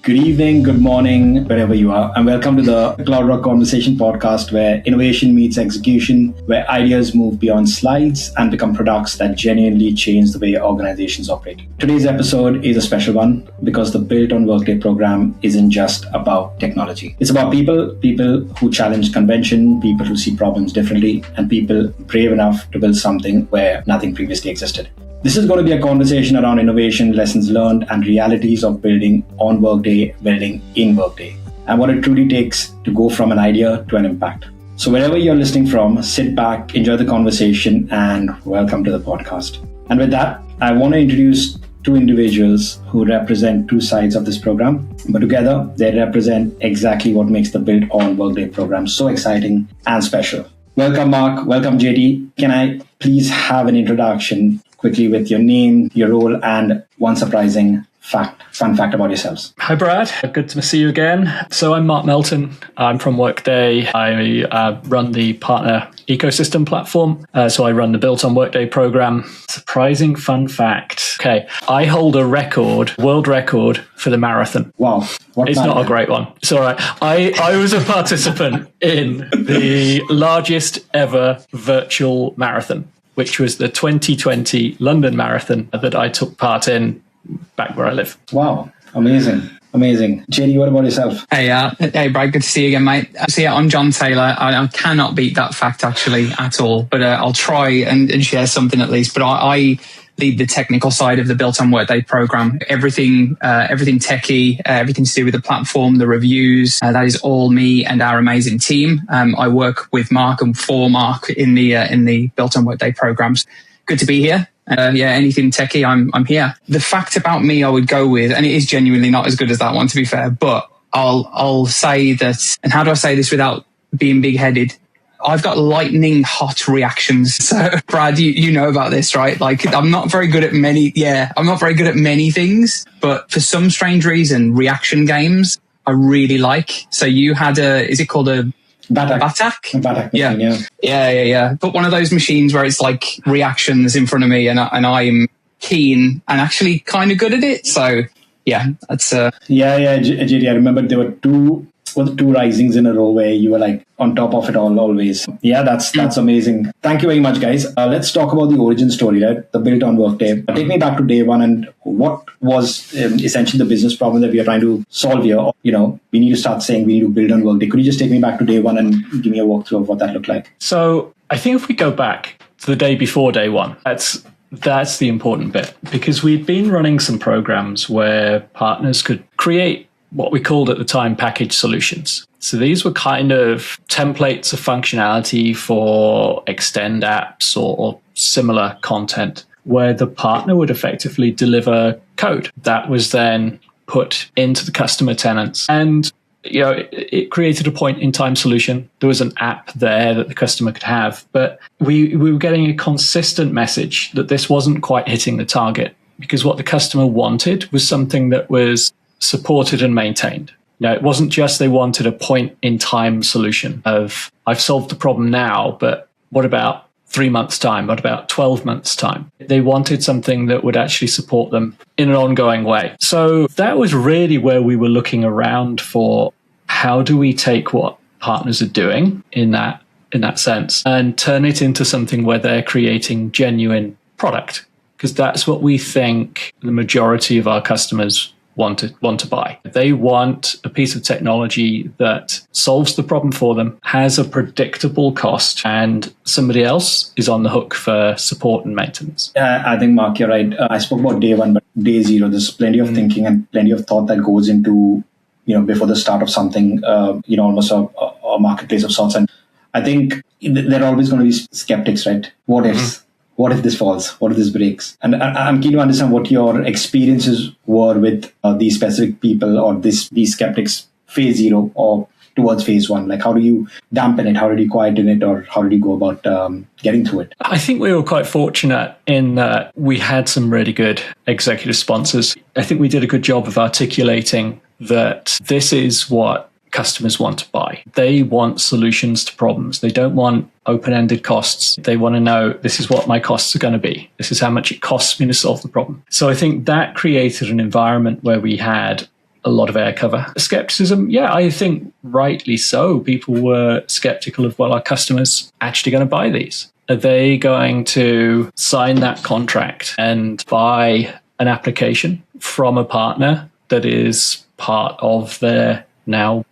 Good evening, good morning, wherever you are, and welcome to the CloudRock Conversation podcast, where innovation meets execution, where ideas move beyond slides and become products that genuinely change the way organizations operate. Today's episode is a special one because the Built on Workday program isn't just about technology. It's about people who challenge convention, people who see problems differently, and people brave enough to build something where nothing previously existed. This is going to be a conversation around innovation, lessons learned, and realities of building on Workday, building in Workday, and what it truly takes to go from an idea to an impact. So wherever you're listening from, sit back, enjoy the conversation, and welcome to the podcast. And with that, I want to introduce two individuals who represent two sides of this program, but together they represent exactly what makes the Built on Workday program so exciting and special. Welcome, Mark. Welcome, JD. Can I please have an introduction quickly with your name, your role, and one surprising fun fact about yourselves? Hi, Brad. Good to see you again. So I'm Mark Melton. I'm from Workday. I run the partner ecosystem platform. So I run the Built on Workday program. Surprising fun fact. Okay. I hold a world record for the marathon. Wow. It's not a great one. It's all right. I was a participant in the largest ever virtual marathon, which was the 2020 London Marathon that I took part in back where I live. Wow. Amazing. JD, what about yourself? Hey, Brad, good to see you again, mate. I'm John Taylor. I cannot beat that fact actually at all, but I'll try and share something at least. But I lead the technical side of the Built on Workday program. Everything techie, everything to do with the platform, the reviews, that is all me and our amazing team. I work with Mark and for Mark in the Built on Workday programs. Good to be here. Anything techie, I'm here. The fact about me I would go with, and it is genuinely not as good as that one to be fair, but I'll say that, and how do I say this without being big-headed? I've got lightning hot reactions. So Brad, you know about this, right? Like I'm not very good at many things, but for some strange reason, reaction games I really like. So you had is it called a Batak? Yeah. Put one of those machines where it's like reactions in front of me and I'm keen and actually kind of good at it. So yeah, that's JD, I remember there were two risings in a row where you were like on top of it all always. Yeah, that's amazing. Thank you very much, guys. Let's talk about the origin story, right? The Built on Workday. Take me back to day one and what was essentially the business problem that we are trying to solve here. We need to start saying we need to build on Workday. Could you just take me back to day one and give me a walkthrough of what that looked like? So I think if we go back to the day before day one, that's the important bit, because we'd been running some programs where partners could create what we called at the time package solutions. So these were kind of templates of functionality for extend apps or similar content where the partner would effectively deliver code that was then put into the customer tenants. And it created a point in time solution. There was an app there that the customer could have, but we were getting a consistent message that this wasn't quite hitting the target, because what the customer wanted was something that was supported and maintained. It wasn't just they wanted a point in time solution of I've solved the problem now, but what about 3 months time? What about 12 months time? They wanted something that would actually support them in an ongoing way. So that was really where we were looking around for how do we take what partners are doing in that sense and turn it into something where they're creating genuine product, because that's what we think the majority of our customers want to buy. They want a piece of technology that solves the problem for them, has a predictable cost, and somebody else is on the hook for support and maintenance. I think, Mark, you're right. I spoke about day one, but day zero, there's plenty of thinking and plenty of thought that goes into, before the start of something, almost a marketplace of sorts. And I think there are always going to be skeptics, right? What ifs? What if this falls? What if this breaks? And I'm keen to understand what your experiences were with these specific people or these skeptics, phase zero or towards phase one. Like, how do you dampen it? How did you quieten it? Or how did you go about getting through it? I think we were quite fortunate in that we had some really good executive sponsors. I think we did a good job of articulating that this is what customers want to buy. They want solutions to problems. They don't want open-ended costs. They want to know, this is what my costs are going to be. This is how much it costs me to solve the problem. So I think that created an environment where we had a lot of air cover. Skepticism, yeah, I think rightly so. People were skeptical of, well, are customers actually going to buy these? Are they going to sign that contract and buy an application from a partner that is part of their now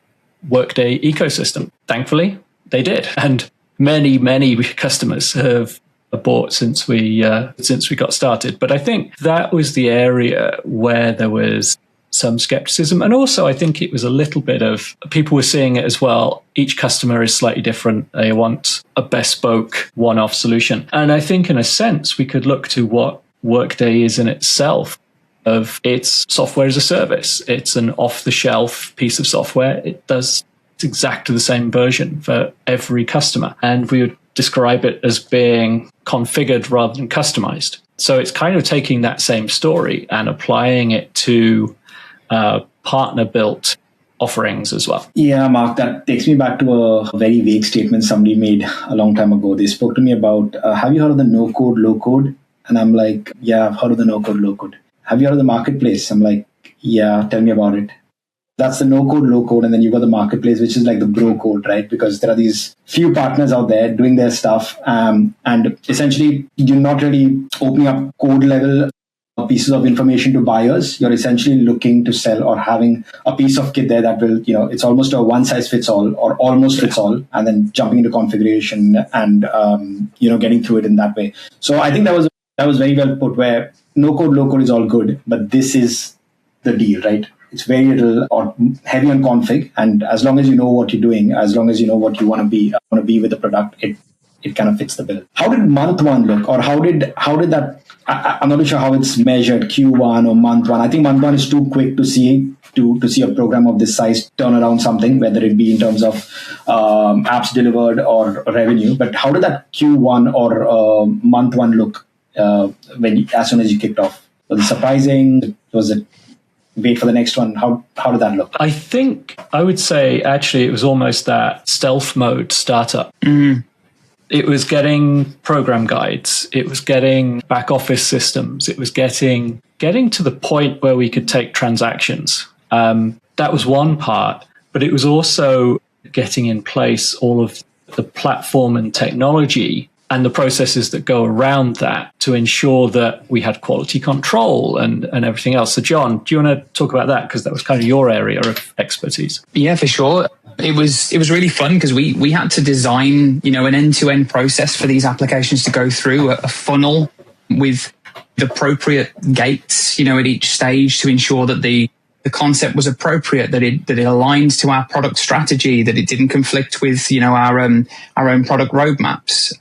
Workday ecosystem? Thankfully, they did. And many customers have bought since we got started. But I think that was the area where there was some skepticism. And also, I think it was a little bit of people were seeing it as well. Each customer is slightly different. They want a bespoke one-off solution. And I think in a sense, we could look to what Workday is in itself, of its software as a service. It's an off-the-shelf piece of software. It's exactly the same version for every customer. And we would describe it as being configured rather than customized. So it's kind of taking that same story and applying it to partner-built offerings as well. Yeah, Mark, that takes me back to a very vague statement somebody made a long time ago. They spoke to me about, have you heard of the no-code, low-code? And I'm like, yeah, I've heard of the no-code, low-code. Have you heard of the marketplace? I'm like, yeah, tell me about it. That's the no-code, low-code, and then you've got the marketplace, which is like the bro code, right? Because there are these few partners out there doing their stuff, and essentially you're not really opening up code level pieces of information to buyers. You're essentially looking to sell or having a piece of kit there that will, it's almost a one-size-fits-all or almost fits all, and then jumping into configuration and, getting through it in that way. So I think that was very well put, where no-code, low-code is all good, but this is the deal, right? It's very little or heavy on config, and as long as you know what you're doing, as long as you know what you want to be with the product, it kind of fits the bill. How did month one look, or how did that? I'm not sure how it's measured, Q1 or month one. I think month one is too quick to see a program of this size turn around something, whether it be in terms of apps delivered or revenue. But how did that Q1 or month one look as soon as you kicked off? Was it surprising? Was it wait for the next one? How did that look? I think I would say actually it was almost that stealth mode startup. Mm-hmm. It was getting program guides. It was getting back office systems. It was getting to the point where we could take transactions. That was one part, but it was also getting in place all of the platform and technology and the processes that go around that to ensure that we had quality control and everything else. So John, do you want to talk about that? Because that was kind of your area of expertise. Yeah, for sure. It was really fun because we had to design, an end-to-end process for these applications to go through, a funnel with the appropriate gates, at each stage to ensure that the concept was appropriate, that it aligned to our product strategy, that it didn't conflict with, our own product roadmaps.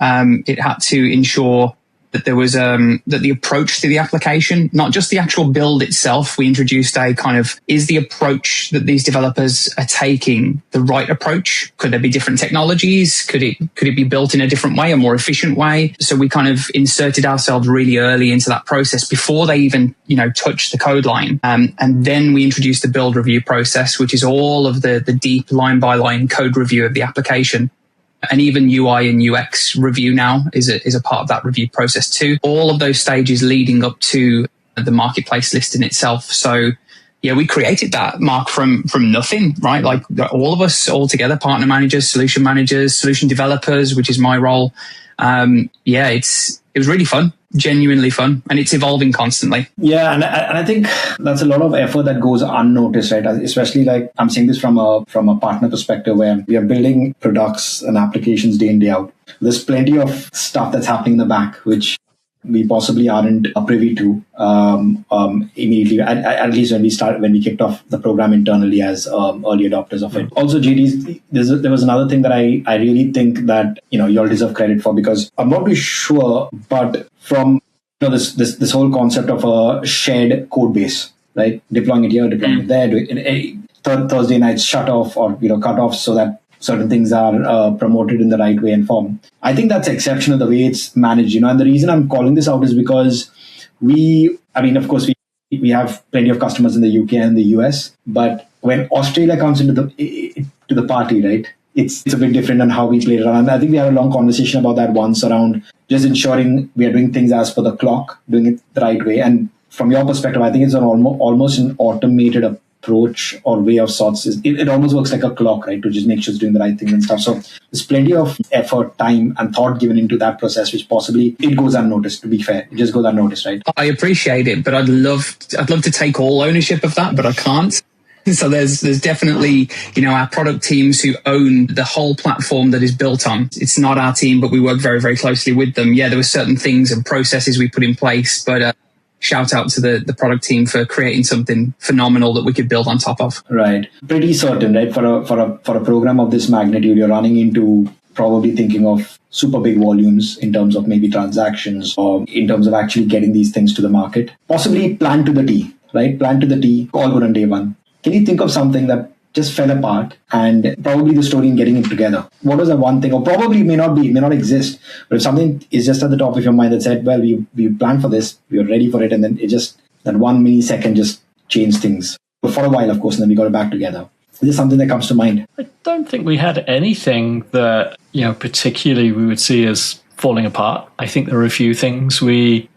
It had to ensure that there was that the approach to the application, not just the actual build itself. We introduced a kind of, is the approach that these developers are taking the right approach? Could there be different technologies? Could it be built in a different way, a more efficient way? So we kind of inserted ourselves really early into that process before they even, touched the code line. And then we introduced the build review process, which is all of the deep line by line code review of the application. And even UI and UX review now is a part of that review process too. All of those stages leading up to the marketplace listing itself. So yeah, we created that, Mark, from nothing, right? Like all of us all together, partner managers, solution developers, which is my role. It was really fun, genuinely fun, and it's evolving constantly. Yeah, and I think that's a lot of effort that goes unnoticed, right? Especially like I'm saying this from a partner perspective, where we are building products and applications day in, day out. There's plenty of stuff that's happening in the back, which we possibly aren't privy to immediately, at least when we kicked off the program internally as early adopters of it. Also, JD, there was another thing that I really think that you all deserve credit for, because I'm not too sure, but from this whole concept of a shared code base, right? Deploying it here, deploying it there, doing it, Thursday nights shut off or cut off so that certain things are promoted in the right way and form. I think that's exceptional the way it's managed, and the reason I'm calling this out is because of course we have plenty of customers in the UK and the US, but when Australia comes into the party, right, it's a bit different on how we play it around. I think we had a long conversation about that once around just ensuring we are doing things as per the clock, doing it the right way. And from your perspective, I think it's almost an automated approach or way of sorts is it almost works like a clock, right? To just make sure it's doing the right things and stuff. So there's plenty of effort, time, and thought given into that process, which possibly it goes unnoticed. To be fair, it just goes unnoticed, right? I appreciate it, but I'd love to take all ownership of that, but I can't. So there's definitely, our product teams who own the whole platform that is built on. It's not our team, but we work very, very closely with them. Yeah, there were certain things and processes we put in place, but shout out to the product team for creating something phenomenal that we could build on top of. Right. Pretty certain, right? For a program of this magnitude, you're running into probably thinking of super big volumes in terms of maybe transactions or in terms of actually getting these things to the market. Possibly plan to the T, right? Plan to the T, all good on day one. Can you think of something that just fell apart and probably the story in getting it together? What was that one thing, or probably may not exist, but if something is just at the top of your mind that said, well, we planned for this, we were ready for it, and then it just, that 1 millisecond just changed things. But for a while, of course, and then we got it back together. Is there something that comes to mind? I don't think we had anything that, particularly we would see as falling apart. I think there were a few things we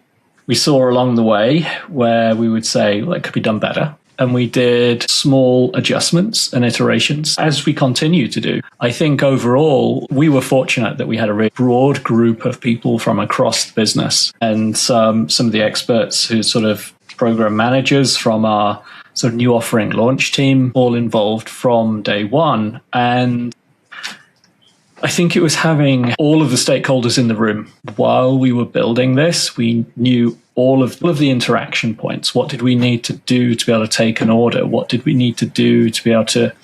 saw along the way where we would say, well, it could be done better. And we did small adjustments and iterations as we continue to do. I think overall, we were fortunate that we had a really broad group of people from across the business, and some of the experts who sort of program managers from our sort of new offering launch team, all involved from day one. And I think it was having all of the stakeholders in the room while we were building this. We knew all of the interaction points. What did we need to do to be able to take an order? What did we need to do to be able to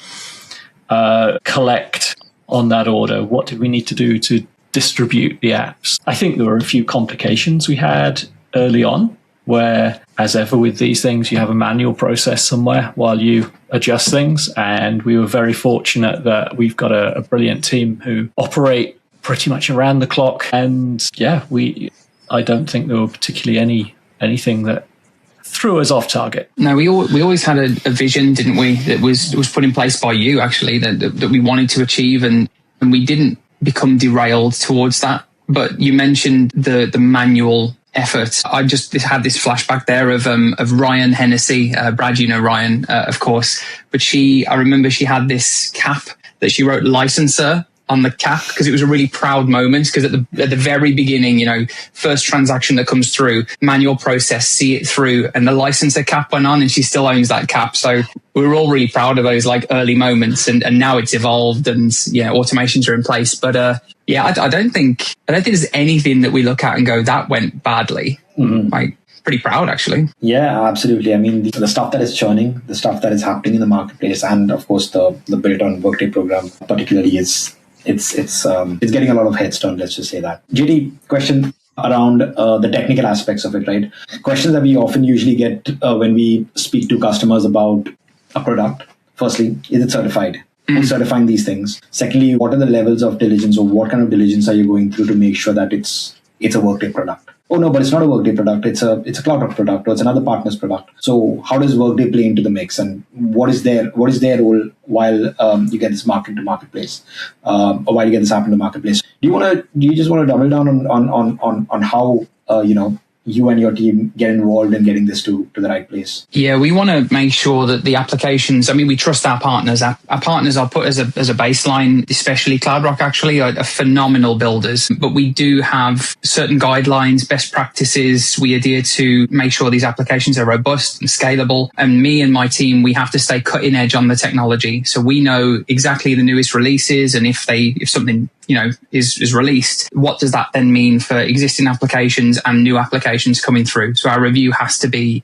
collect on that order? What did we need to do to distribute the apps? I think there were a few complications we had early on where, as ever with these things, you have a manual process somewhere while you adjust things. And we were very fortunate that we've got a brilliant team who operate pretty much around the clock. And yeah, I don't think there were particularly anything that threw us off target. No, we always had a vision, didn't we? That was put in place by you, actually, that we wanted to achieve, and we didn't become derailed towards that. But you mentioned the manual effort. I just had this flashback there of Ryan Hennessy. Brad, Ryan, of course. But I remember she had this cap that she wrote "licenser" on the cap because it was a really proud moment, because at the very beginning, first transaction that comes through, manual process, see it through, and the licensor cap went on and she still owns that cap. So we were all really proud of those early moments, and now it's evolved and automations are in place. But I don't think there's anything that we look at and go, that went badly. Mm-hmm. Pretty proud, actually. Yeah, absolutely. I mean, the stuff that is churning, the stuff that is happening in the marketplace, and of course the built on Workday program particularly is it's getting a lot of heads turned, let's just say that. JD, question around the technical aspects of it, right? Questions that we often usually get when we speak to customers about a product. Firstly, is it certified? Who's certifying these things? Secondly, what are the levels of diligence, or what kind of diligence are you going through to make sure that it's a Workday product? Oh no, but it's not a Workday product. It's a CloudRock product, or it's another partner's product. So how does Workday play into the mix, and what is their role while you get this market to marketplace, or while you get this app into marketplace? Do you just want to double down on how you and your team get involved in getting this to the right place? Yeah, we want to make sure that the applications, we trust our partners. Our partners are put as a baseline, especially CloudRock actually, are phenomenal builders. But we do have certain guidelines, best practices we adhere to make sure these applications are robust and scalable. And me and my team, we have to stay cutting edge on the technology. So we know exactly the newest releases, and if something is released, what does that then mean for existing applications and new applications coming through? So our review has to be,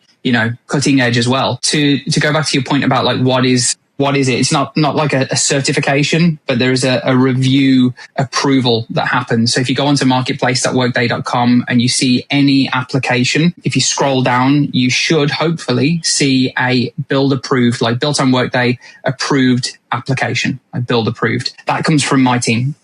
cutting edge as well. To go back to your point about what is it? It's not like a certification, but there is a review approval that happens. So if you go onto marketplace.workday.com and you see any application, if you scroll down, you should hopefully see a build approved, built on Workday approved application, build approved. That comes from my team.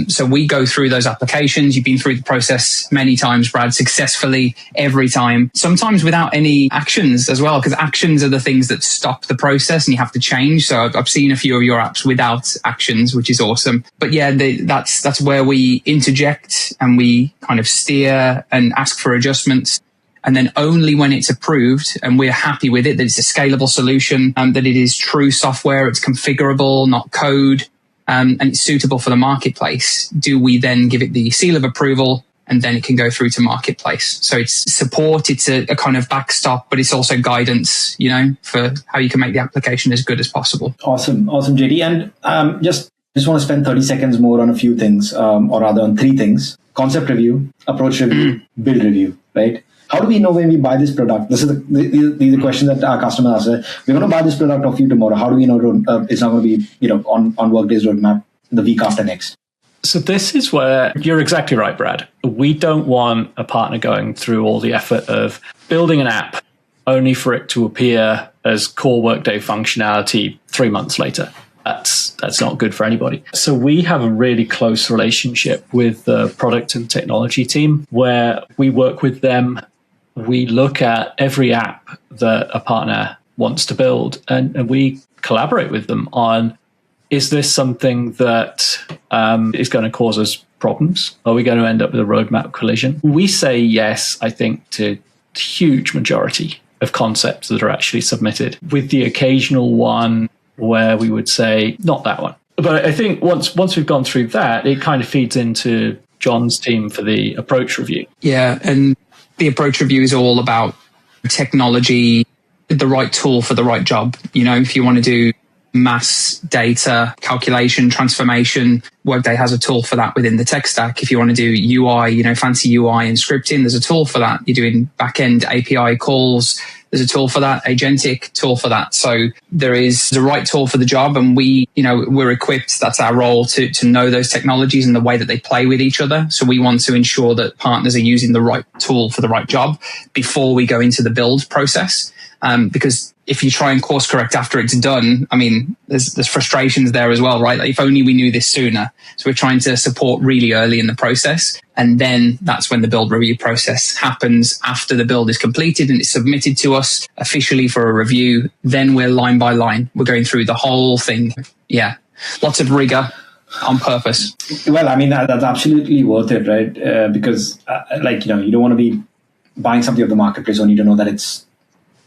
So we go through those applications. You've been through the process many times, Brad, successfully every time, sometimes without any actions as well, because actions are the things that stop the process and you have to change. So I've seen a few of your apps without actions, which is awesome. But yeah, that's where we interject and we kind of steer and ask for adjustments. And then only when it's approved and we're happy with it, that it's a scalable solution, that it is true software, it's configurable, not code, and it's suitable for the marketplace, do we then give it the seal of approval, and then it can go through to marketplace. So it's support, it's a kind of backstop, but it's also guidance, for how you can make the application as good as possible. Awesome, JD. And just want to spend 30 seconds more on a few things, or rather on three things: concept review, approach review, build review, right? How do we know when we buy this product? This is the question that our customers ask. We're going to buy this product off you tomorrow. How do we know it's not going to be on Workday's roadmap the week after next? So this is where you're exactly right, Brad. We don't want a partner going through all the effort of building an app only for it to appear as core Workday functionality 3 months later. That's not good for anybody. So we have a really close relationship with the product and technology team where we work with them. We look at every app that a partner wants to build, and we collaborate with them on, is this something that is going to cause us problems? Are we going to end up with a roadmap collision? We say yes, I think, to a huge majority of concepts that are actually submitted, with the occasional one where we would say, not that one. But I think once we've gone through that, it kind of feeds into John's team for the approach review. Yeah, and the approach review is all about technology, the right tool for the right job. If you want to do mass data calculation, transformation, Workday has a tool for that within the tech stack. If you want to do UI, fancy UI and scripting, there's a tool for that. You're doing back-end API calls, there's a tool for that, agentic tool for that. So there is the right tool for the job, and we're equipped, that's our role, to know those technologies and the way that they play with each other. So we want to ensure that partners are using the right tool for the right job before we go into the build process. Because if you try and course correct after it's done, there's frustrations there as well, right? Like, if only we knew this sooner. So we're trying to support really early in the process. And then that's when the build review process happens, after the build is completed and it's submitted to us officially for a review. Then we're line by line. We're going through the whole thing. Yeah. Lots of rigor on purpose. Well, that's absolutely worth it, right? Because you don't want to be buying something off the marketplace only to know that it's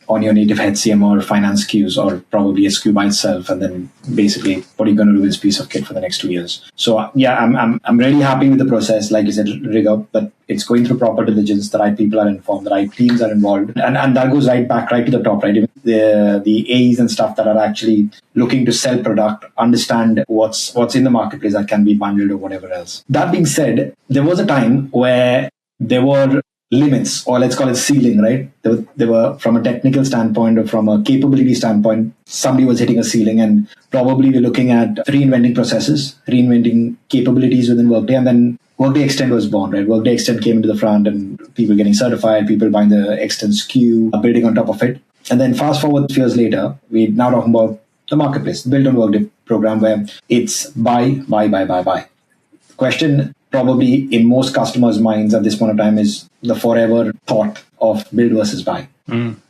on your native HCM or finance queues, or probably a SKU by itself, and then basically what are you going to do with this piece of kit for the next 2 years? So yeah, I'm really happy with the process. Like you said, rigor, but it's going through proper diligence. The right people are informed, the right teams are involved, and that goes right to the top, right? Even the A's and stuff that are actually looking to sell product, understand what's in the marketplace that can be bundled or whatever else. That being said, there was a time where there were limits, or let's call it ceiling, right? They were from a technical standpoint or from a capability standpoint, somebody was hitting a ceiling, and probably we're looking at reinventing processes, reinventing capabilities within Workday, and then Workday Extend was born, right? Workday Extend came into the front, and people getting certified, people buying the Extend SKU, building on top of it. And then fast forward 2 years later, we're now talking about the marketplace, built on Workday program, where it's buy. The question probably in most customers' minds at this point of time is the forever thought of build versus buy.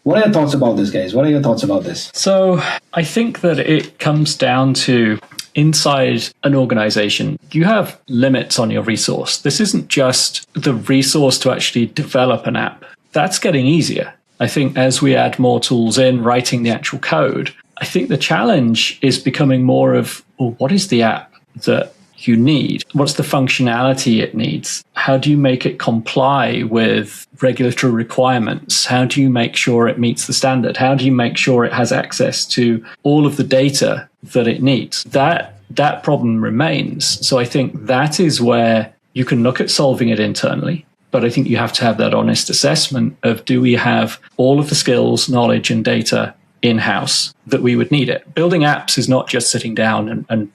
What are your thoughts about this, guys? What are your thoughts about this? So I think that it comes down to, inside an organization, you have limits on your resource. This isn't just the resource to actually develop an app. That's getting easier. I think as we add more tools in, writing the actual code, I think the challenge is becoming more of, what is the app that you need? What's the functionality it needs? How do you make it comply with regulatory requirements? How do you make sure it meets the standard? How do you make sure it has access to all of the data that it needs? That problem remains. So I think that is where you can look at solving it internally. But I think you have to have that honest assessment of, do we have all of the skills, knowledge, and data in-house that we would need it? Building apps is not just sitting down and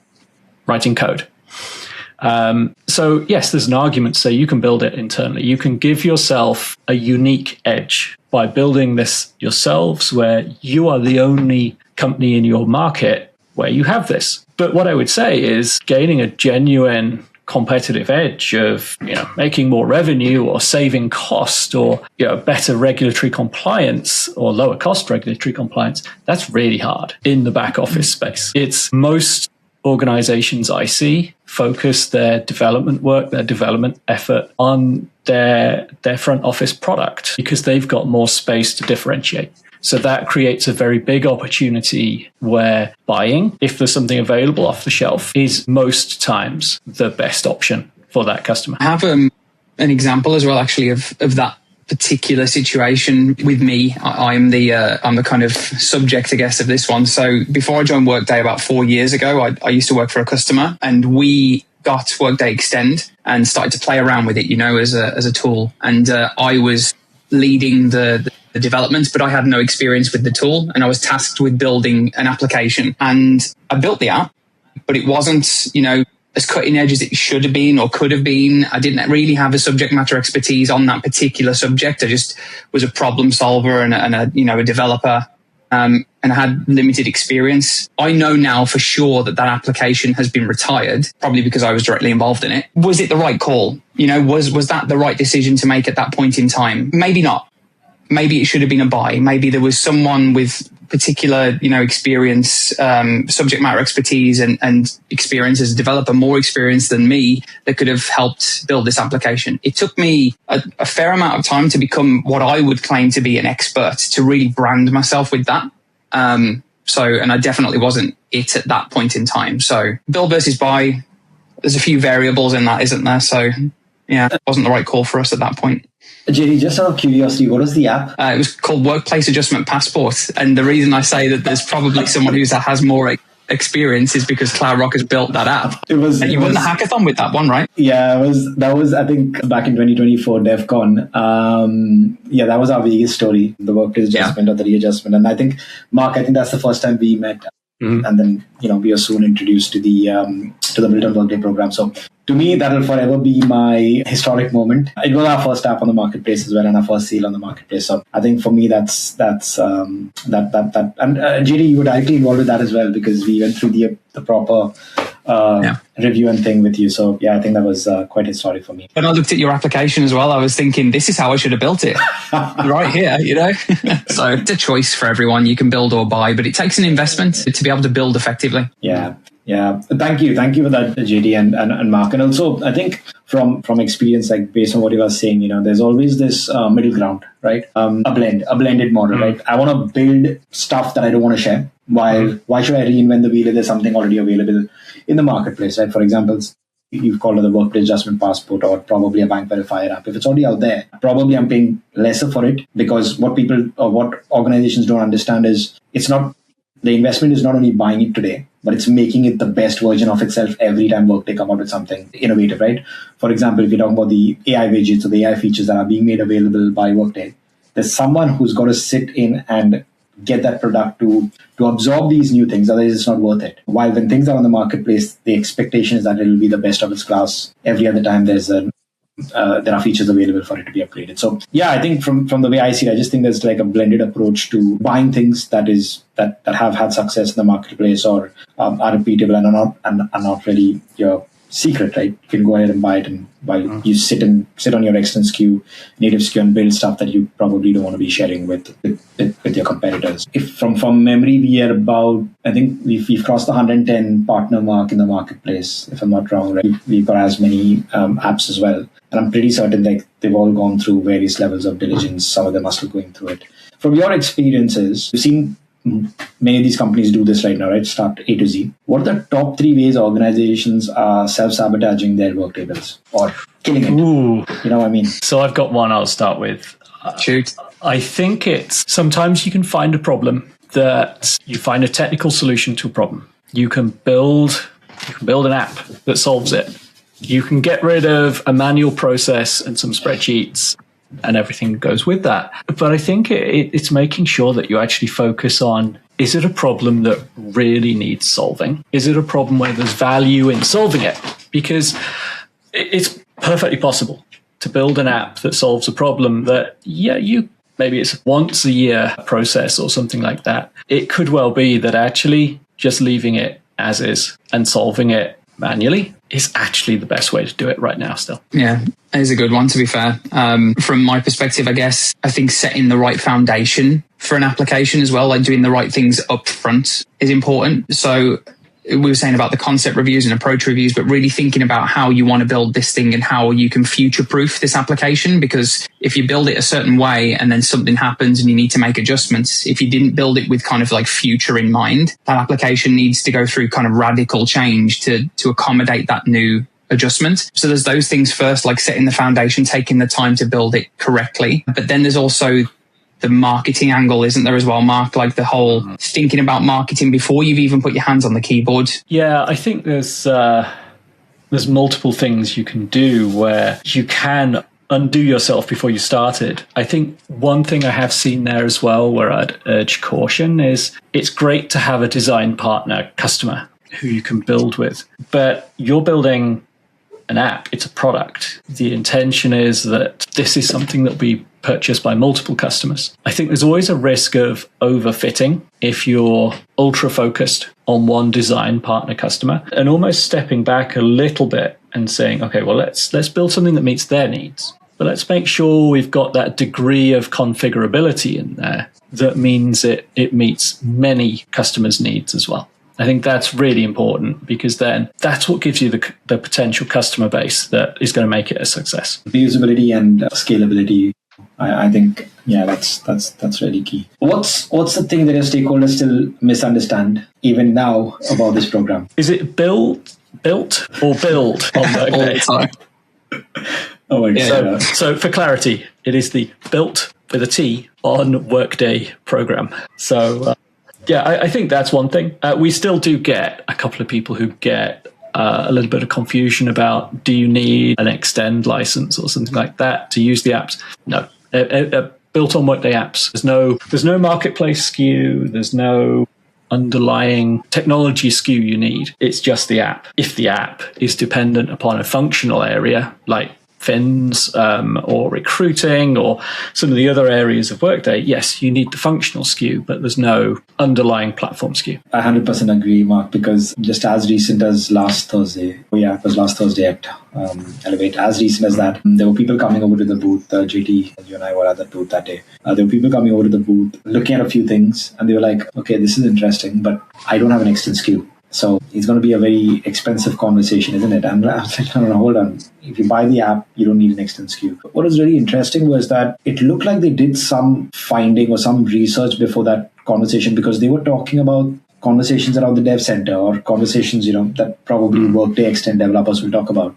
writing code. So yes, there's an argument to say you can build it internally. You can give yourself a unique edge by building this yourselves, where you are the only company in your market where you have this. But what I would say is gaining a genuine competitive edge of, making more revenue or saving cost or, better regulatory compliance or lower cost regulatory compliance. That's really hard in the back office space. It's most organizations I see focus their development work, their development effort on their front office product because they've got more space to differentiate. So that creates a very big opportunity where buying, if there's something available off the shelf, is most times the best option for that customer. I have an example as well, actually, of that particular situation with me. I'm the kind of subject, I guess, of this one. So before I joined Workday about 4 years ago, I used to work for a customer, and we got Workday Extend and started to play around with it, as a tool. And I was leading the development, but I had no experience with the tool, and I was tasked with building an application. And I built the app, but it wasn't, as cutting edge as it should have been or could have been. I didn't really have a subject matter expertise on that particular subject. I just was a problem solver and a developer, and I had limited experience. I know now for sure that application has been retired, probably because I was directly involved in it. Was it the right call? Was that the right decision to make at that point in time? Maybe not. Maybe it should have been a buy. Maybe there was someone with particular, experience, subject matter expertise and experience as a developer, more experience than me, that could have helped build this application. It took me a fair amount of time to become what I would claim to be an expert, to really brand myself with that. And I definitely wasn't it at that point in time. So build versus buy, there's a few variables in that, isn't there? So yeah, it wasn't the right call for us at that point. JD, just out of curiosity, what was the app? It was called Workplace Adjustment Passport. And the reason I say that there's probably someone who has more experience is because CloudRock has built that app. You won the hackathon with that one, right? Yeah, that was I think back in 2024 DevCon. That was our biggest story, the workplace adjustment or the readjustment. And I think, Mark, that's the first time we met. Mm-hmm. And then, we were soon introduced to the Built on Workday program. So to me, that will forever be my historic moment. It was our first app on the marketplace as well, and our first sale on the marketplace. So I think for me, that's that. And JD, you were directly involved with that as well, because we went through the proper review and thing with you. So yeah, I think that was quite historic for me. When I looked at your application as well, I was thinking, this is how I should have built it. Right here, So it's a choice for everyone. You can build or buy, but it takes an investment to be able to build effectively. Yeah. Thank you for that, JD and Mark. And also, I think from experience, like based on what you were saying, there's always this middle ground, right? A blended model, right? I want to build stuff that I don't want to share. Why should I reinvent the wheel if there's something already available in the marketplace, right? For example, you've called it the Workplace Adjustment Passport or probably a bank verifier app. If it's already out there, probably I'm paying lesser for it, because what people or what organizations don't understand is the investment is not only buying it today, but it's making it the best version of itself every time Workday come out with something innovative, right? For example, if you talk about the AI widgets or the AI features that are being made available by Workday, there's someone who's got to sit in and get that product to absorb these new things, otherwise it's not worth it. While when things are on the marketplace, the expectation is that it will be the best of its class every other time there are features available for it to be upgraded. So yeah, I think from the way I see it, I just think there's like a blended approach to buying things that have had success in the marketplace or are repeatable and are not really your secret, right? You can go ahead and buy it, and while you sit on your external SKU, native SKU, and build stuff that you probably don't want to be sharing with your competitors. If from memory, we are about, I think we've crossed the 110 partner mark in the marketplace, if I'm not wrong, right? We've got as many apps as well. And I'm pretty certain they've all gone through various levels of diligence. Some of them are still going through it. From your experiences, you've seen many of these companies do this right now, right? Start A to Z. What are the top 3 ways organizations are self-sabotaging their work tables or killing it? Ooh. You know what I mean? So I've got one I'll start with. Shoot. I think it's sometimes you can find a problem that you find a technical solution to a problem. You can build an app that solves it. You can get rid of a manual process and some spreadsheets, and everything goes with that. But I think it's making sure that you actually focus on, is it a problem that really needs solving? Is it a problem where there's value in solving it? Because it's perfectly possible to build an app that solves a problem that, maybe it's once a year process or something like that. It could well be that actually just leaving it as is and solving it manually is actually the best way to do it right now still. Yeah, it is a good one, to be fair. From my perspective, I guess, I think setting the right foundation for an application as well, like doing the right things up front is important. So we were saying about the concept reviews and approach reviews, but really thinking about how you want to build this thing and how you can future-proof this application. Because if you build it a certain way and then something happens and you need to make adjustments, if you didn't build it with kind of like future in mind, that application needs to go through kind of radical change to accommodate that new adjustment. So there's those things first, like setting the foundation, taking the time to build it correctly. But then there's also the marketing angle, isn't there as well, Mark? Like the whole thinking about marketing before you've even put your hands on the keyboard. Yeah, I think there's multiple things you can do where you can undo yourself before you started. I think one thing I have seen there as well, where I'd urge caution, is it's great to have a design partner customer who you can build with, but you're building an app, it's a product. The intention is that this is something that will be purchased by multiple customers. I think there's always a risk of overfitting if you're ultra focused on one design partner customer, and almost stepping back a little bit and saying, okay, well, let's build something that meets their needs. But let's make sure we've got that degree of configurability in there that means it meets many customers' needs as well. I think that's really important, because then that's what gives you the potential customer base that is going to make it a success. Reusability and scalability, I think, yeah, that's really key. What's the thing that your stakeholders still misunderstand even now about this program? Is it built or build on Workday? All the time. Oh my God. So for clarity, it is the built with a T on Workday program. So yeah, I think that's one thing. We still do get a couple of people who get a little bit of confusion about, do you need an extend license or something like that to use the apps? No. Built on Workday apps. There's no marketplace SKU. There's no underlying technology SKU you need. It's just the app. If the app is dependent upon a functional area like Fins or recruiting or some of the other areas of Workday, yes, you need the functional SKU, but there's no underlying platform SKU. I 100% agree, Mark, because just as recent as last Thursday, it was last Thursday at Elevate, as recent as that, there were people coming over to the booth. JT, you and I were at that booth that day. There were people coming over to the booth, looking at a few things, and they were like, okay, this is interesting, but I don't have an extend SKU. So it's going to be a very expensive conversation, isn't it? And I was like, no, hold on. If you buy the app, you don't need an extend SKU. What was really interesting was that it looked like they did some finding or some research before that conversation, because they were talking about conversations around the dev center or conversations, that probably Workday extend developers will talk about.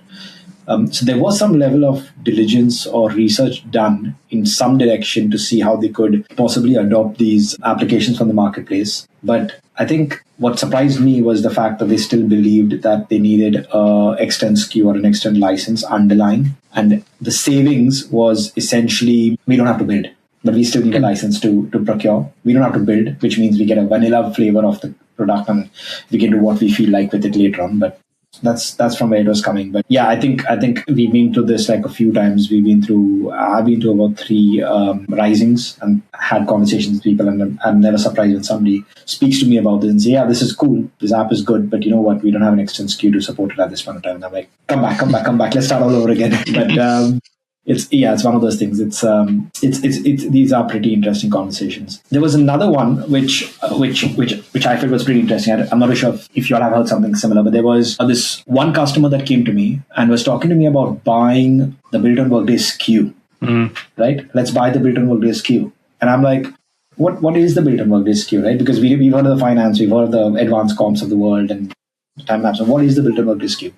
So there was some level of diligence or research done in some direction to see how they could possibly adopt these applications from the marketplace. But I think what surprised me was the fact that they still believed that they needed an extend SKU or an extend license underlying. And the savings was essentially, we don't have to build, but we still need a license to procure. We don't have to build, which means we get a vanilla flavor of the product and we can do what we feel like with it later on. But that's from where it was coming. But yeah, I think we've been through this like a few times. I've been through about 3 risings and had conversations with people, and I'm never surprised when somebody speaks to me about this and say, yeah, this is cool, this app is good, but you know what, we don't have an extend SKU to support it at this point in time. And I'm like, come back, let's start all over again. But it's one of those things. It's these are pretty interesting conversations. There was another one which I felt was pretty interesting. I'm not sure if you all have heard something similar, but there was this one customer that came to me and was talking to me about buying the Built on Workday SKU. Right? Let's buy the Built on Workday SKU. And I'm like, what is the Built on Workday SKU, right? Because we've heard of the finance, we've heard of the advanced comps of the world and time maps. So what is the Built on Workday SKU?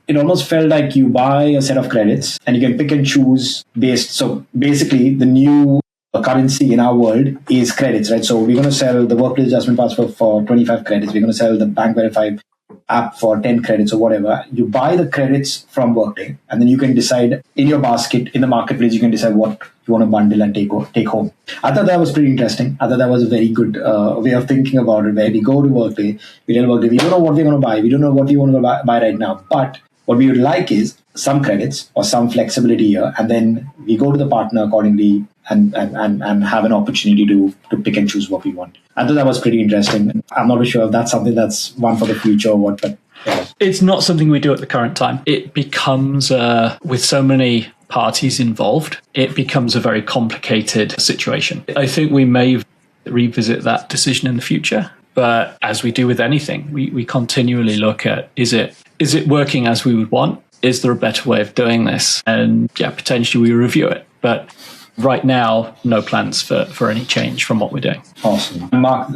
It almost felt like you buy a set of credits and you can pick and choose based. So basically, the new currency in our world is credits, right? So we're going to sell the workplace adjustment password for 25 credits. We're going to sell the bank verified app for 10 credits or whatever. You buy the credits from Workday, and then you can decide in your basket, in the marketplace, you can decide what you want to bundle and take home. I thought that was pretty interesting. I thought that was a very good way of thinking about it, where we go to Workday, we tell Workday, we don't know what we're going to buy. We don't know what we want to buy right now. But what we would like is some credits or some flexibility here, and then we go to the partner accordingly and have an opportunity to pick and choose what we want. I thought that was pretty interesting. I'm not sure if that's something that's one for the future or what, but yeah. It's not something we do at the current time. It becomes, with so many parties involved, it becomes a very complicated situation. I think we may revisit that decision in the future. But as we do with anything, we continually look at, is it working as we would want? Is there a better way of doing this? And potentially we review it. But right now, no plans for any change from what we're doing. Awesome. Mark,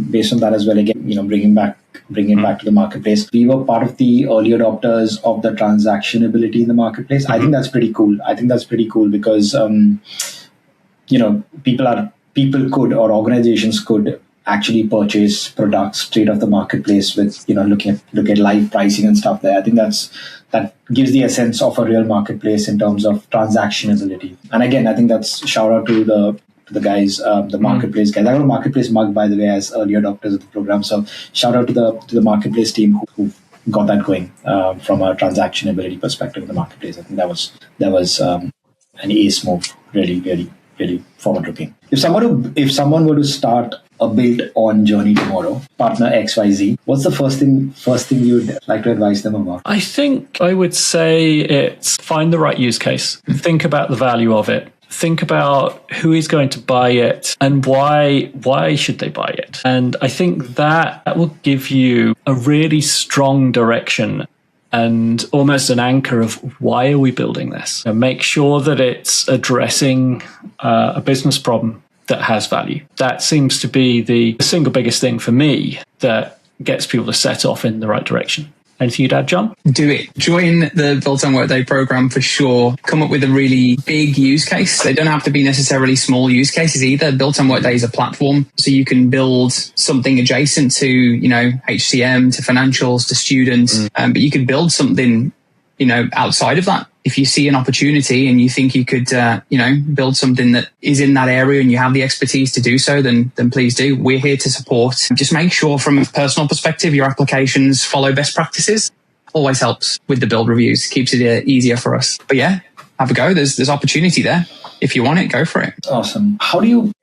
based on that as well, again, bringing it back to the marketplace. We were part of the early adopters of the transactionability in the marketplace. I think that's pretty cool. Because, people could, or organizations could actually purchase products straight off the marketplace with, look at live pricing and stuff there. I think that gives the essence of a real marketplace in terms of transactionability. And again, I think that's shout out to the guys, the marketplace guys. I got a marketplace mug, by the way, as early adopters of the program. So shout out to the marketplace team who got that going from a transactionability perspective in the marketplace. I think that was an ace move, really, really, really forward looking. If someone were to start a build-on journey tomorrow, partner XYZ, what's the first thing you'd like to advise them about? I think I would say it's find the right use case. Think about the value of it. Think about who is going to buy it and why should they buy it. And I think that will give you a really strong direction and almost an anchor of why are we building this. And make sure that it's addressing a business problem that has value. That seems to be the single biggest thing for me that gets people to set off in the right direction. Anything you'd add, John? Do it. Join the Built on Workday program for sure. Come up with a really big use case. They don't have to be necessarily small use cases either. Built on Workday is a platform, so you can build something adjacent to, HCM, to financials, to students, but you could build something, outside of that. If you see an opportunity and you think you could, build something that is in that area and you have the expertise to do so, then please do. We're here to support. Just make sure from a personal perspective, your applications follow best practices. Always helps with the build reviews, keeps it easier for us. But have a go. There's opportunity there. If you want it, go for it. Awesome. How do you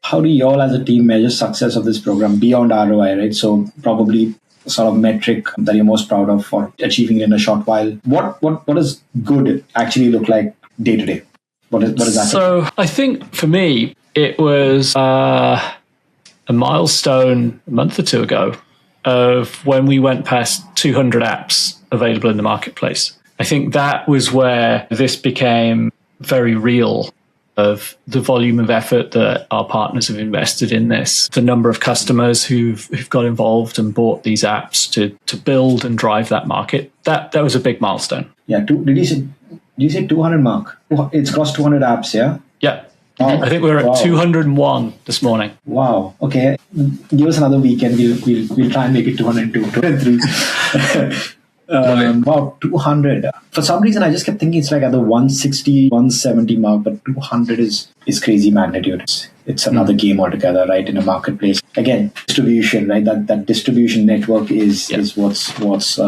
all as a team measure success of this program beyond ROI, right? So probably sort of metric that you're most proud of for achieving it in a short while. What does good actually look like day to day? What is that? So I think for me, it was a milestone a month or two ago of when we went past 200 apps available in the marketplace. I think that was where this became very real, of the volume of effort that our partners have invested in this, the number of customers who've got involved and bought these apps to build and drive that market. That was a big milestone. Yeah. Did you say 200, Mark? It's crossed 200 apps, yeah? Yeah. Wow. I think we were at 201 this morning. Wow. Okay. Give us another weekend. We'll try and make it 202, 203. Wow, 200. For some reason, I just kept thinking it's like at the 160, 170 mark, but 200 is crazy magnitude. It's another game altogether, right? In a marketplace. Again, distribution, right? That distribution network is what's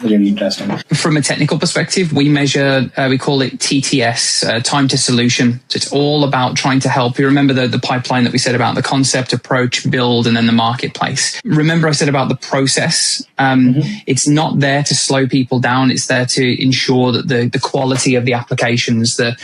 really interesting. From a technical perspective, we measure, we call it TTS, time to solution. So it's all about trying to help. You remember the pipeline that we said about the concept, approach, build, and then the marketplace. Remember I said about the process. It's not there to slow people down. It's there to ensure that the quality of the applications, that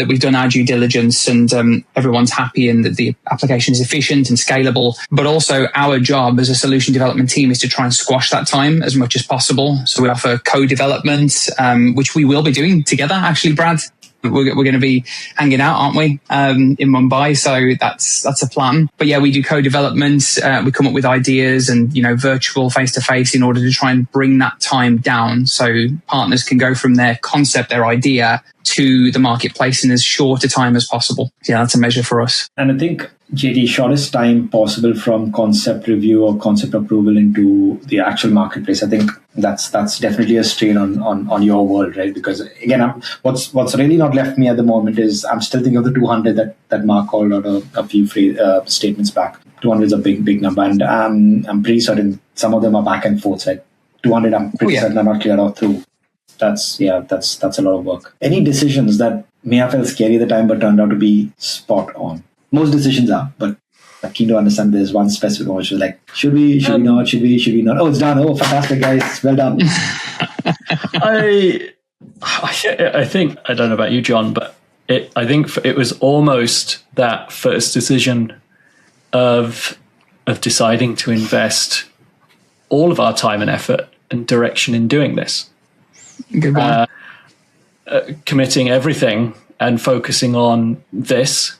we've done our due diligence and everyone's happy and that the application is efficient and scalable. But also our job as a solution development team is to try and squash that time as much as possible. So we offer co-development, which we will be doing together, actually, Brad. We're going to be hanging out, aren't we, in Mumbai? So that's a plan. But we do co-development. We come up with ideas and, virtual face-to-face in order to try and bring that time down so partners can go from their concept, their idea, to the marketplace in as short a time as possible. That's a measure for us. And I think, JT, shortest time possible from concept review or concept approval into the actual marketplace. I think that's definitely a strain on your world, right? Because again, what's really not left me at the moment is I'm still thinking of the 200 that Mark called out a few statements back. 200 is a big number, and I'm pretty certain some of them are back and forth. Right? 200, I'm pretty certain are not cleared out through. That's a lot of work. Any decisions that may have felt scary at the time but turned out to be spot on? Most decisions are, but I'm keen to understand there's one specific one which was like, should we not? Oh, it's done. Oh, fantastic, guys. Well done. I think, I don't know about you, John, but I think it was almost that first decision of of deciding to invest all of our time and effort and direction in doing this. Good one. Committing everything and focusing on this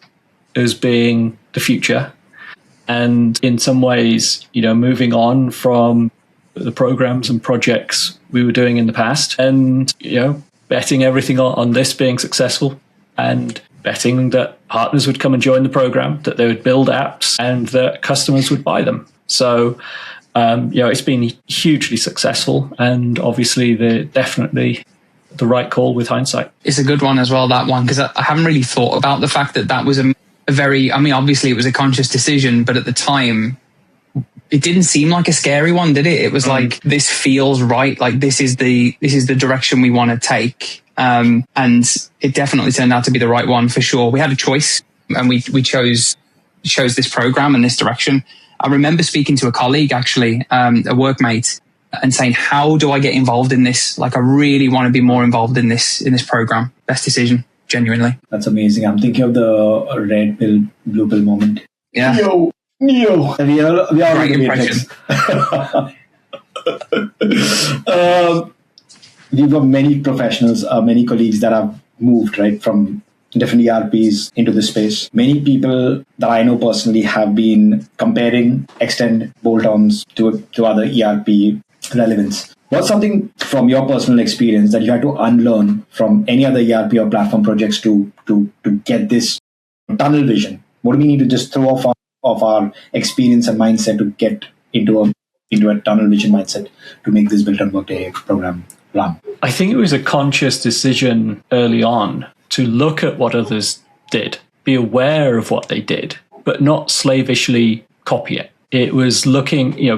as being the future. And in some ways, moving on from the programs and projects we were doing in the past and, betting everything on this being successful and betting that partners would come and join the program, that they would build apps and that customers would buy them. So, it's been hugely successful and obviously definitely the right call with hindsight. It's a good one as well, that one, because I haven't really thought about the fact that was a very, obviously it was a conscious decision, but at the time, it didn't seem like a scary one, did it? It was like, this feels right. Like this is the direction we want to take. And it definitely turned out to be the right one for sure. We had a choice and we chose this program and this direction. I remember speaking to a colleague, actually, a workmate, and saying, how do I get involved in this? Like, I really want to be more involved in this program. Best decision, genuinely. That's amazing. I'm thinking of the red pill, blue pill moment. Yeah. Neo. We are Great impression. We've got many professionals, many colleagues that have moved right from different ERPs into the space. Many people that I know personally have been comparing extend bolt-ons to other ERP relevance. What's something from your personal experience that you had to unlearn from any other ERP or platform projects to get this tunnel vision? What do we need to just throw off our experience and mindset to get into a tunnel vision mindset to make this built on Workday program run? I think it was a conscious decision early on to look at what others did, be aware of what they did, but not slavishly copy it. It was looking,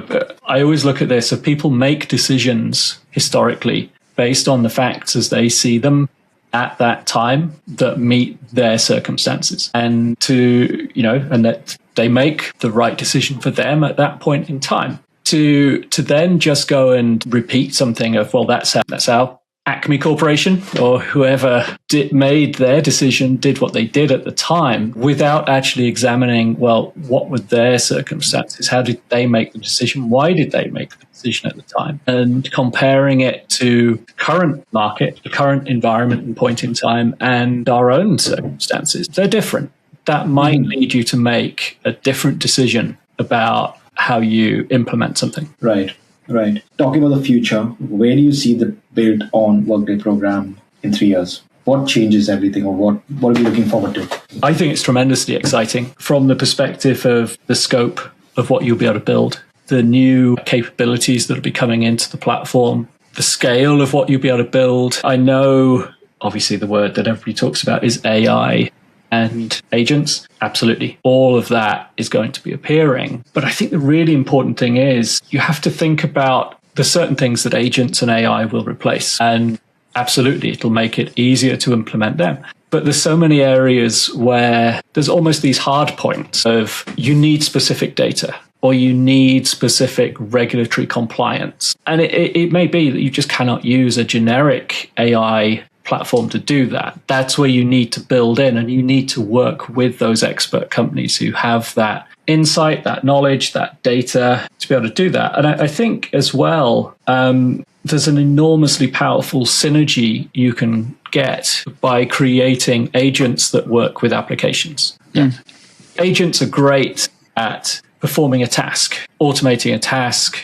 I always look at this, if people make decisions historically based on the facts as they see them at that time that meet their circumstances, and and that they make the right decision for them at that point in time. To then just go and repeat something of, well, that's how Acme Corporation or whoever made their decision, did what they did at the time, without actually examining, well, what were their circumstances? How did they make the decision? Why did they make the decision at the time? And comparing it to the current market, the current environment and point in time, and our own circumstances. They're different. That might lead you to make a different decision about how you implement something. Right. Talking about the future, where do you see the built on Workday program in 3 years? What changes everything, or what are we looking forward to? I think it's tremendously exciting from the perspective of the scope of what you'll be able to build, the new capabilities that will be coming into the platform, the scale of what you'll be able to build. I know, obviously, the word that everybody talks about is AI and agents. Absolutely. All of that is going to be appearing. But I think the really important thing is you have to think about the certain things that agents and AI will replace. And absolutely, it'll make it easier to implement them. But there's so many areas where there's almost these hard points of you need specific data or you need specific regulatory compliance. And it may be that you just cannot use a generic AI platform to do that. That's where you need to build in, and you need to work with those expert companies who have that insight, that knowledge, that data to be able to do that. And I think as well, there's an enormously powerful synergy you can get by creating agents that work with applications. Agents are great at performing a task, automating a task,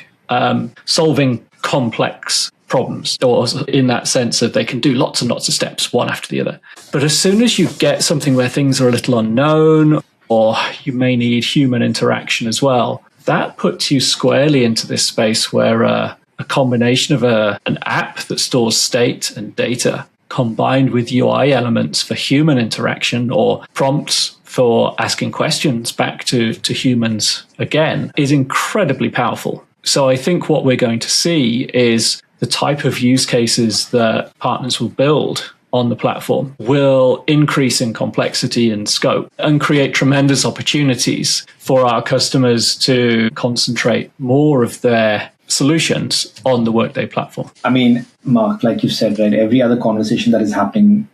solving complex problems, or in that sense that they can do lots and lots of steps one after the other. But as soon as you get something where things are a little unknown, or you may need human interaction as well, that puts you squarely into this space where a combination of an app that stores state and data combined with UI elements for human interaction or prompts for asking questions back to humans again is incredibly powerful. So I think what we're going to see is the type of use cases that partners will build on the platform will increase in complexity and scope and create tremendous opportunities for our customers to concentrate more of their solutions on the Workday platform. I mean, Mark, like you said, right, every other conversation that is happening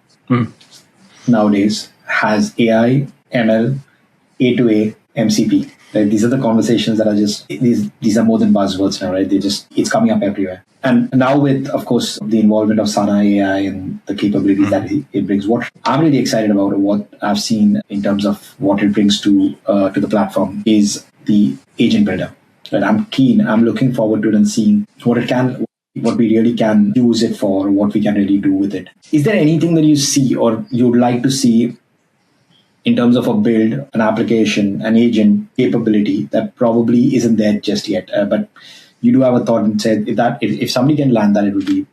nowadays has AI, ML, A2A, MCP. Right? These are the conversations that are just, these are more than buzzwords now, right? It's coming up everywhere. And now with, of course, the involvement of Sana AI and the capabilities that it brings, what I'm really excited about, or what I've seen in terms of what it brings to the platform, is the agent builder. Right? I'm looking forward to it and seeing what we really can use it for, what we can really do with it. Is there anything that you see or you'd like to see in terms of a build, an application, an agent capability that probably isn't there just yet, but you do have a thought and said if somebody can land that, it would be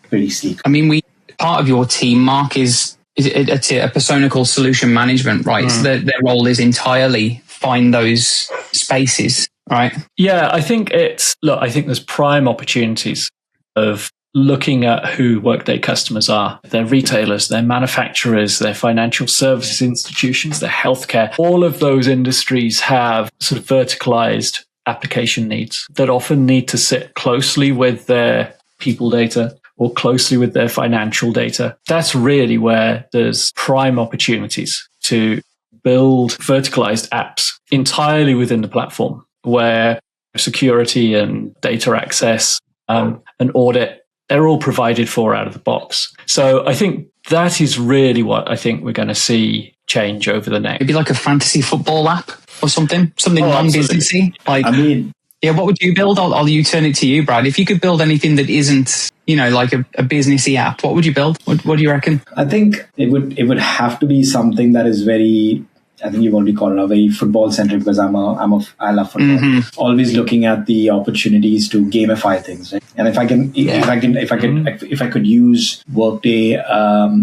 pretty sleek? I mean, part of your team, Mark, is a persona called solution management, right? So their role is entirely find those spaces, right? Yeah, I think there's prime opportunities of looking at who Workday customers are. They're retailers, they're manufacturers, they're financial services institutions, they're healthcare. All of those industries have sort of verticalized application needs that often need to sit closely with their people data or closely with their financial data. That's really where there's prime opportunities to build verticalized apps entirely within the platform, where security and data access and audit, they're all provided for out of the box. So I think that is really what I think we're going to see change over the next. Maybe like a fantasy football app or something non-businessy. Like, I mean, yeah, what would you build? I'll turn it to you, Brad. If you could build anything that isn't, like a businessy app, what would you build? What do you reckon? I think it would have to be something that is very, I think you've already called it a very football centric, because I love football. Mm-hmm. Always looking at the opportunities to gamify things, right? And if I could use Workday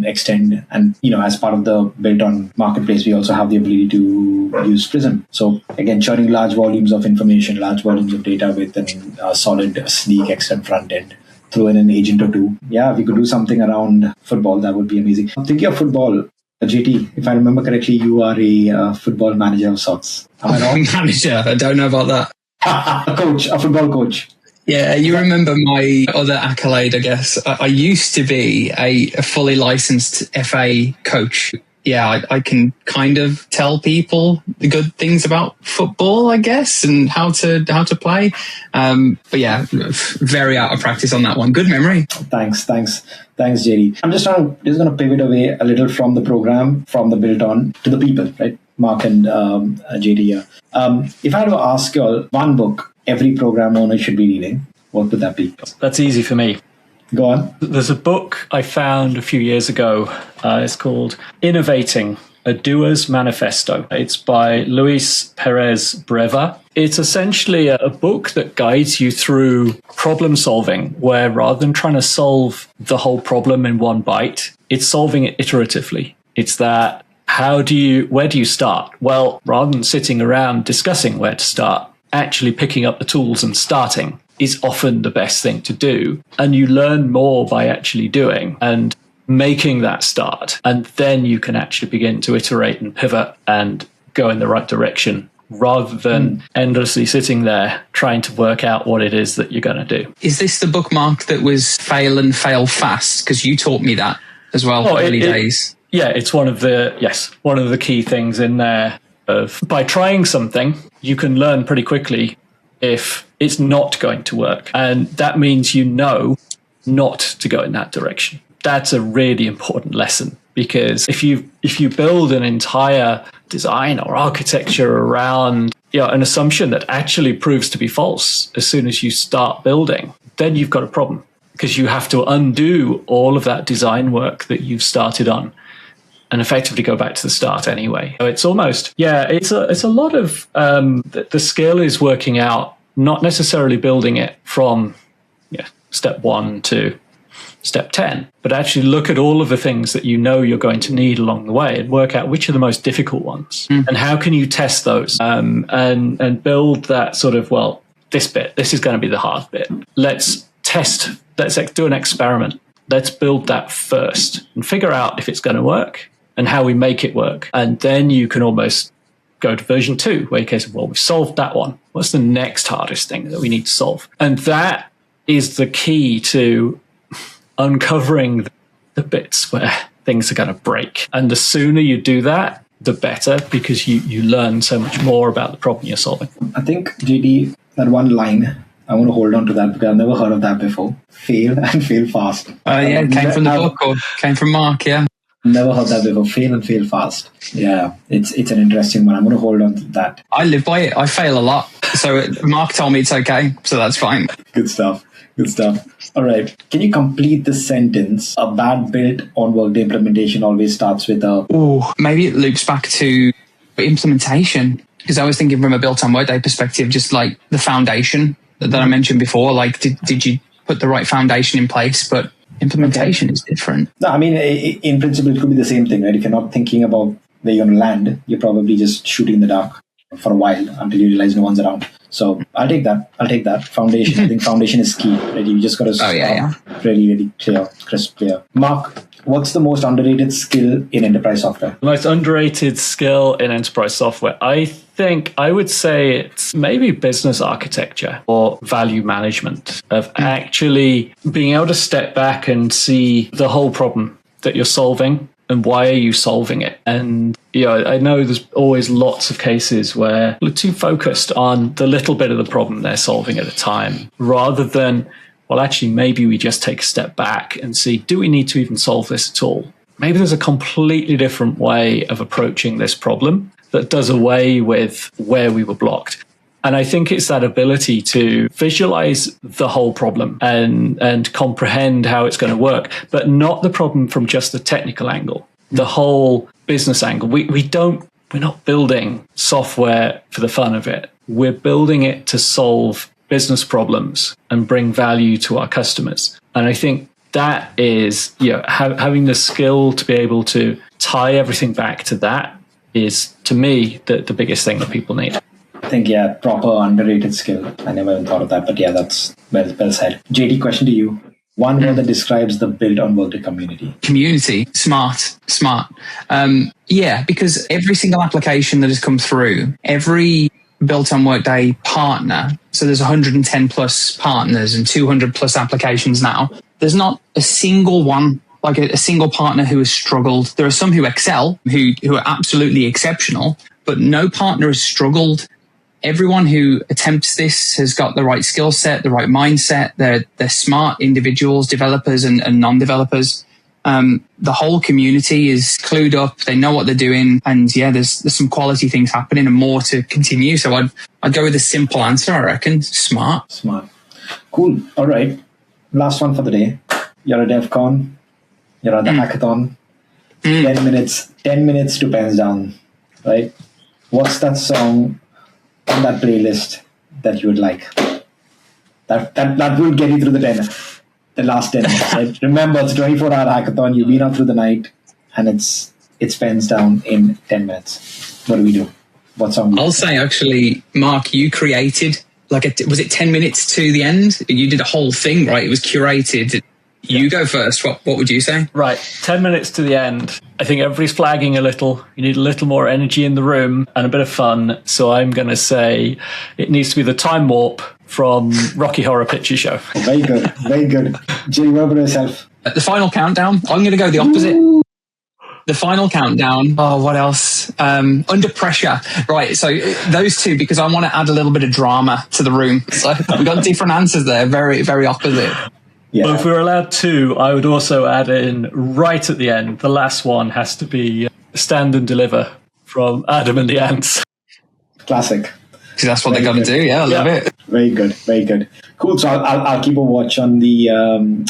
extend, and as part of the built-on marketplace, we also have the ability to use Prism. So again, churning large volumes of information, large volumes of data with a solid, sleek extend front end. Throw in an agent or two. Yeah, if we could do something around football, that would be amazing. I'm thinking of football. JT, if I remember correctly, you are a football manager of sorts. Am I wrong? Manager? I don't know about that. A football coach. Yeah, you remember my other accolade, I guess. I used to be a fully licensed FA coach. Yeah, I can kind of tell people the good things about football, I guess, and how to play. But yeah, very out of practice on that one. Good memory. Thanks, JD. I'm just going to pivot away a little from the program, from the built on, to the people, right? Mark and JD here. If I had to ask you all one book every program owner should be reading, what would that be? That's easy for me. Go on. There's a book I found a few years ago. It's called Innovating, a Doer's Manifesto. It's by Luis Perez Breva. It's essentially a book that guides you through problem solving, where rather than trying to solve the whole problem in one bite, it's solving it iteratively. It's that, where do you start? Well, rather than sitting around discussing where to start, actually picking up the tools and starting is often the best thing to do. And you learn more by actually doing and making that start. And then you can actually begin to iterate and pivot and go in the right direction, rather than endlessly sitting there trying to work out what it is that you're going to do. Is this the bookmark that was fail and fail fast? Because you taught me that as well, early days. Yeah, it's one of the key things in there. By trying something, you can learn pretty quickly if it's not going to work. And that means not to go in that direction. That's a really important lesson, because if you build an entire design or architecture around an assumption that actually proves to be false as soon as you start building, then you've got a problem, because you have to undo all of that design work that you've started on and effectively go back to the start anyway. So it's almost, it's a lot of, the skill is working out, not necessarily building it from step 1 to step 10, but actually look at all of the things that you're going to need along the way and work out which are the most difficult ones and how can you test those and build that sort of, this is going to be the hard bit. Let's do an experiment. Let's build that first and figure out if it's going to work and how we make it work. And then you can almost go to version 2, where you can say, we've solved that one. What's the next hardest thing that we need to solve? And that is the key to uncovering the bits where things are going to break. And the sooner you do that, the better, because you learn so much more about the problem you're solving. I think, JD, that one line, I want to hold on to that because I've never heard of that before. Fail and fail fast. Yeah, it came from the book or came from Mark, yeah. Never heard that before. Fail and fail fast. Yeah, it's an interesting one. I'm going to hold on to that. I live by it. I fail a lot. So Mark told me it's okay. So that's fine. Good stuff. Good stuff. All right. Can you complete the sentence? A bad built on Workday implementation always starts with a... Oh, maybe it loops back to implementation. Because I was thinking from a built on Workday perspective, just like the foundation that I mentioned before. Like, did you put the right foundation in place? But implementation is different. No, I mean, in principle, it could be the same thing, right? If you're not thinking about where you're going to land, you're probably just shooting in the dark for a while until you realize no one's around. So I'll take that. Foundation. I think foundation is key, right? You just got to really, really crisp clear. Mark, what's the most underrated skill in enterprise software? The most underrated skill in enterprise software, I think I would say it's maybe business architecture or value management, of actually being able to step back and see the whole problem that you're solving and why are you solving it. And I know there's always lots of cases where we're too focused on the little bit of the problem they're solving at a time, rather than, well, actually, maybe we just take a step back and see, do we need to even solve this at all? Maybe there's a completely different way of approaching this problem that does away with where we were blocked. And I think it's that ability to visualize the whole problem and comprehend how it's going to work, but not the problem from just the technical angle, the whole business angle. We're not building software for the fun of it. We're building it to solve business problems and bring value to our customers. And I think that is, having the skill to be able to tie everything back to that is, to me, the biggest thing that people need. I think, proper underrated skill. I never even thought of that, but that's well said. JD, question to you. One word that describes the built on Workday community. Community. Smart. Because every single application that has come through, every built on Workday partner, so there's 110 plus partners and 200 plus applications now. There's not a single one, like a single partner who has struggled. There are some who excel, who are absolutely exceptional, but no partner has struggled. Everyone who attempts this has got the right skill set, the right mindset. They're smart individuals, developers and non-developers. The whole community is clued up. They know what they're doing. And there's some quality things happening and more to continue. So I'd go with a simple answer, I reckon. Smart. Cool. All right. Last one for the day. You're at DevCon. You're at the hackathon. 10 minutes to pens down, right? What's that song on that playlist that you would like? That will get you through the last 10 minutes, right? Remember, it's a 24-hour hackathon. You've been up through the night, and it's pens down in 10 minutes. What do we do? What song? I'll say, actually, Mark, you created, was it 10 minutes to the end? You did a whole thing, right? It was curated. You go first. What would you say? Right, 10 minutes to the end. I think everybody's flagging a little. You need a little more energy in the room and a bit of fun. So I'm going to say it needs to be the Time Warp from Rocky Horror Picture Show. Very good. Very good. Jay, what about yourself? The final countdown. I'm going to go the opposite. Ooh. The final countdown. Oh, what else? Under Pressure. Right. So those two, because I want to add a little bit of drama to the room. So we've got different answers there. Very, very opposite. Yeah. Well, if we were allowed two, I would also add in right at the end. The last one has to be Stand and Deliver from Adam and the Ants. Classic. Because that's what they're going to do. Yeah, I love it. Very good. Very good. Cool. So I'll keep a watch on the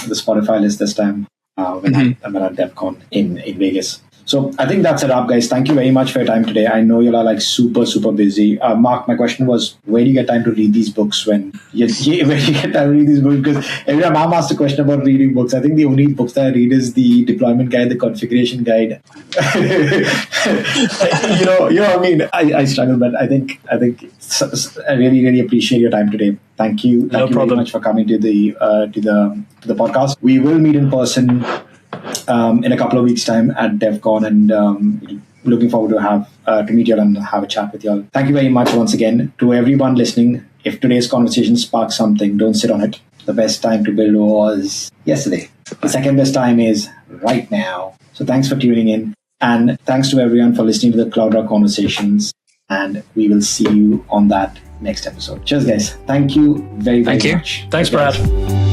Spotify list this time when I'm at DevCon in Vegas. So I think that's it up, guys. Thank you very much for your time today. I know you are super, super busy. Mark, my question was, where do you get time to read these books where do you get time to read these books? Because every time I'm asked a question about reading books, I think the only books that I read is the deployment guide, the configuration guide. you know what I mean? I struggle, but I think I really, really appreciate your time today. Thank you. Thank you very much for coming to the podcast. We will meet in person in a couple of weeks' time at DevCon, and looking forward to meet you all and have a chat with you all. Thank you very much once again to everyone listening. If today's conversation sparks something, don't sit on it. The best time to build was yesterday. The second best time is right now. So thanks for tuning in. And thanks to everyone for listening to the CloudRock Conversations. And we will see you on that next episode. Cheers, guys. Thank you very, very much. Thanks, Brad.